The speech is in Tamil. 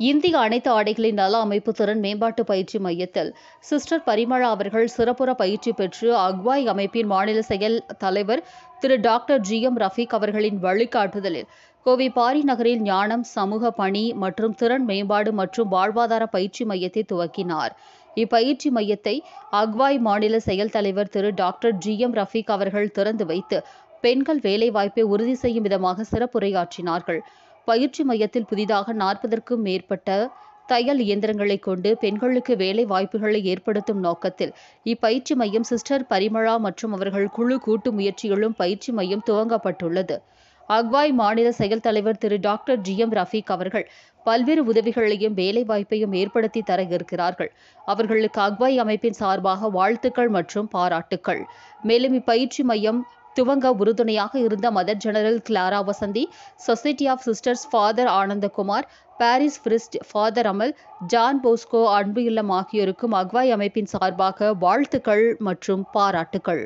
இந்திய அனைத்து ஆடைகளின் நல அமைப்பு திறன் மேம்பாட்டு பயிற்சி மையத்தில் சிஸ்டர் பரிமளா அவர்கள் சிறப்புற பயிற்சி பெற்று அக்வாய் அமைப்பின் மாநில செயல் தலைவர் திரு டாக்டர் ஜி.எம். ரஃபீக் அவர்களின் வழிகாட்டுதலில் கோவை பாரி நகரில் ஞானம், சமூக பணி மற்றும் திறன் மேம்பாடு மற்றும் வாழ்வாதார பயிற்சி மையத்தை துவக்கினார். இப்பயிற்சி மையத்தை அக்வாய் மாநில செயல் தலைவர் திரு டாக்டர் ஜி.எம். ரஃபீக் அவர்கள் திறந்து வைத்து பெண்கள் வேலைவாய்ப்பை உறுதி செய்யும் விதமாக சிறப்புரையாற்றினார்கள். பயிற்சி மையத்தில் புதிதாக 40க்கும் மேற்பட்ட தையல் இயந்திரங்களை கொண்டு பெண்களுக்கு வேலை வாய்ப்புகளை ஏற்படுத்தும் நோக்கத்தில் இப்பயிற்சி மையம் சிஸ்டர் பரிமளா மற்றும் அவர்கள் குழு கூட்டு முயற்சிகளும் பயிற்சி மையம் துவங்கப்பட்டுள்ளது. அக்வாய் மாநில செயல் தலைவர் திரு டாக்டர் ஜி.எம். ரஃபீக் அவர்கள் பல்வேறு உதவிகளையும் வேலை வாய்ப்பையும் ஏற்படுத்தி தர இருக்கிறார்கள். அவர்களுக்கு அக்வாய் அமைப்பின் சார்பாக வாழ்த்துக்கள் மற்றும் பாராட்டுக்கள். மேலும் இப்பயிற்சி மையம் துவங்க உறுதுணையாக இருந்த mother general Clara Vasanthi, society of sisters father Anandakumar, parish priest father Amal, John Bosco Anbu Illam ஆகியோருக்கும் அக்வாய் அமைப்பின் சார்பாக வாழ்த்துக்கள் மற்றும் பாராட்டுக்கள்.